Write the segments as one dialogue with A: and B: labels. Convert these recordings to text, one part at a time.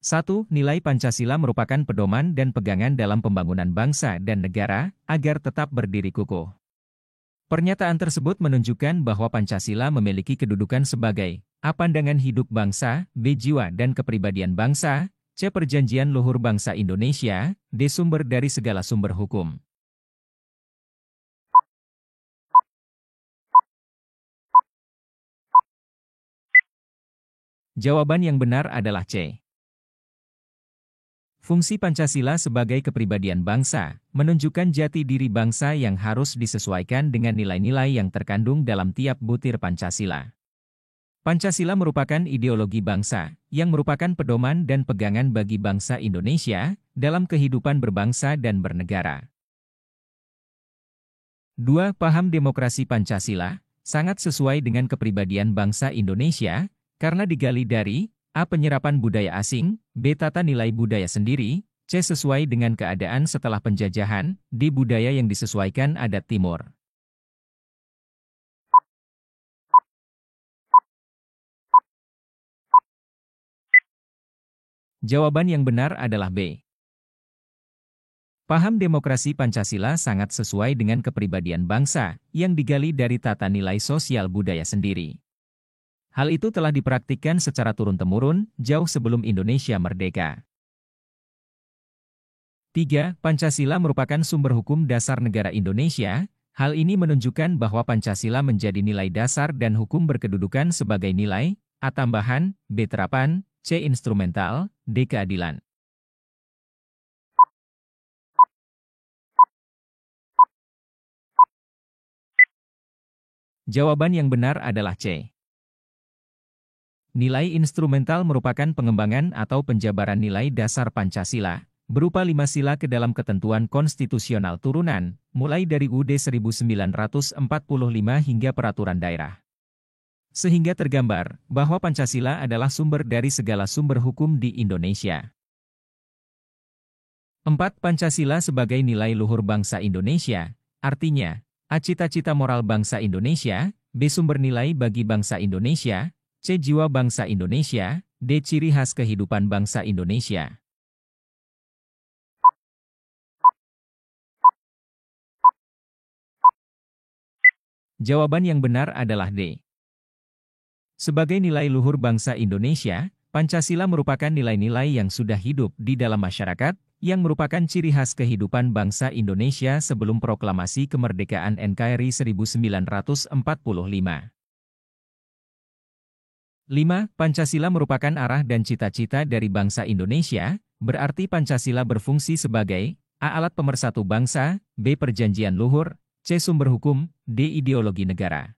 A: 1. Nilai Pancasila merupakan pedoman dan pegangan dalam pembangunan bangsa dan negara, agar tetap berdiri kukuh. Pernyataan tersebut menunjukkan bahwa Pancasila memiliki kedudukan sebagai A. Pandangan hidup bangsa, B. Jiwa dan kepribadian bangsa, C. Perjanjian luhur bangsa Indonesia, D. Sumber dari segala sumber hukum. Jawaban yang benar adalah C. Fungsi Pancasila sebagai kepribadian bangsa, menunjukkan jati diri bangsa yang harus disesuaikan dengan nilai-nilai yang terkandung dalam tiap butir Pancasila. Pancasila merupakan ideologi bangsa, yang merupakan pedoman dan pegangan bagi bangsa Indonesia, dalam kehidupan berbangsa dan bernegara. 2. Paham demokrasi Pancasila, sangat sesuai dengan kepribadian bangsa Indonesia, karena digali dari A. Penyerapan budaya asing, B. Tata nilai budaya sendiri, C. Sesuai dengan keadaan setelah penjajahan, D. Budaya yang disesuaikan adat Timur. Jawaban yang benar adalah B. Paham demokrasi Pancasila sangat sesuai dengan kepribadian bangsa, yang digali dari tata nilai sosial budaya sendiri. Hal itu telah dipraktikkan secara turun-temurun, jauh sebelum Indonesia merdeka. 3. Pancasila merupakan sumber hukum dasar negara Indonesia. Hal ini menunjukkan bahwa Pancasila menjadi nilai dasar dan hukum berkedudukan sebagai nilai, A. Tambahan, B. Terapan, C. Instrumental, D. Keadilan. Jawaban yang benar adalah C. Nilai instrumental merupakan pengembangan atau penjabaran nilai dasar Pancasila, berupa 5 sila ke dalam ketentuan konstitusional turunan, mulai dari UUD 1945 hingga peraturan daerah. Sehingga tergambar bahwa Pancasila adalah sumber dari segala sumber hukum di Indonesia. 4. Pancasila sebagai nilai luhur bangsa Indonesia, artinya, A. Cita-cita moral bangsa Indonesia, B. Sumber nilai bagi bangsa Indonesia, C. Jiwa bangsa Indonesia, D. Ciri khas kehidupan bangsa Indonesia. Jawaban yang benar adalah D. Sebagai nilai luhur bangsa Indonesia, Pancasila merupakan nilai-nilai yang sudah hidup di dalam masyarakat, yang merupakan ciri khas kehidupan bangsa Indonesia sebelum proklamasi kemerdekaan NKRI 1945. 5. Pancasila merupakan arah dan cita-cita dari bangsa Indonesia, berarti Pancasila berfungsi sebagai A. Alat pemersatu bangsa, B. Perjanjian luhur, C. Sumber hukum, D. Ideologi negara.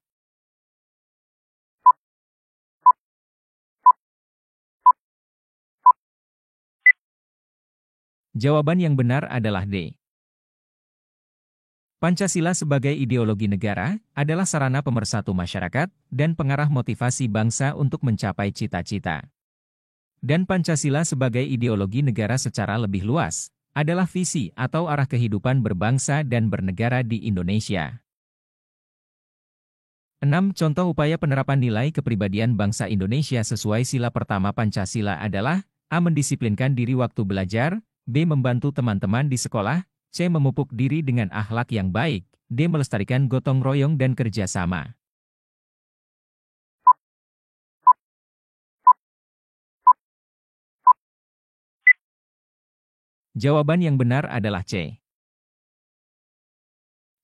A: Jawaban yang benar adalah D. Pancasila sebagai ideologi negara adalah sarana pemersatu masyarakat dan pengarah motivasi bangsa untuk mencapai cita-cita. Dan Pancasila sebagai ideologi negara secara lebih luas adalah visi atau arah kehidupan berbangsa dan bernegara di Indonesia. 6. Contoh upaya penerapan nilai kepribadian bangsa Indonesia sesuai sila pertama Pancasila adalah A. Mendisiplinkan diri waktu belajar, B. Membantu teman-teman di sekolah, C. Memupuk diri dengan akhlak yang baik, D. Melestarikan gotong royong dan kerjasama. Jawaban yang benar adalah C.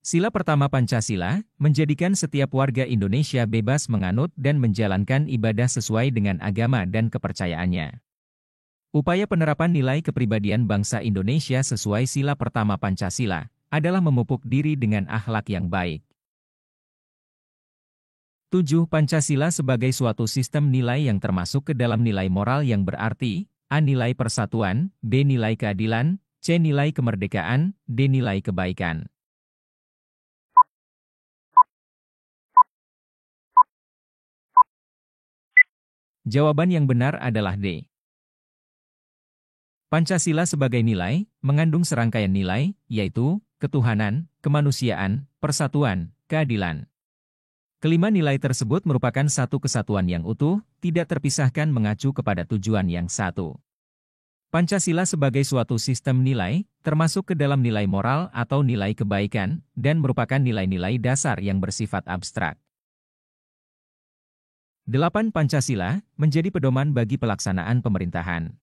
A: Sila pertama Pancasila menjadikan setiap warga Indonesia bebas menganut dan menjalankan ibadah sesuai dengan agama dan kepercayaannya. Upaya penerapan nilai kepribadian bangsa Indonesia sesuai sila pertama Pancasila adalah memupuk diri dengan akhlak yang baik. 7. Pancasila sebagai suatu sistem nilai yang termasuk ke dalam nilai moral yang berarti A. Nilai persatuan, B. Nilai keadilan, C. Nilai kemerdekaan, D. Nilai kebaikan. Jawaban yang benar adalah D. Pancasila sebagai nilai, mengandung serangkaian nilai, yaitu, ketuhanan, kemanusiaan, persatuan, keadilan. Kelima nilai tersebut merupakan satu kesatuan yang utuh, tidak terpisahkan mengacu kepada tujuan yang satu. Pancasila sebagai suatu sistem nilai, termasuk ke dalam nilai moral atau nilai kebaikan, dan merupakan nilai-nilai dasar yang bersifat abstrak. 8. Pancasila menjadi pedoman bagi pelaksanaan pemerintahan.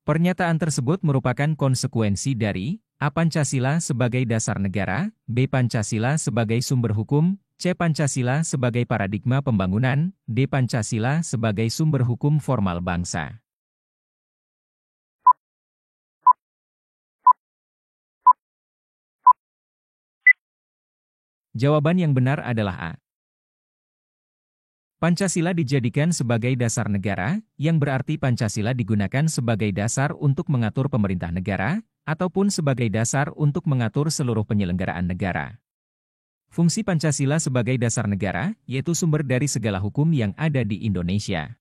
A: Pernyataan tersebut merupakan konsekuensi dari A. Pancasila sebagai dasar negara, B. Pancasila sebagai sumber hukum, C. Pancasila sebagai paradigma pembangunan, D. Pancasila sebagai sumber hukum formal bangsa. Jawaban yang benar adalah A. Pancasila dijadikan sebagai dasar negara, yang berarti Pancasila digunakan sebagai dasar untuk mengatur pemerintah negara, ataupun sebagai dasar untuk mengatur seluruh penyelenggaraan negara. Fungsi Pancasila sebagai dasar negara, yaitu sumber dari segala hukum yang ada di Indonesia.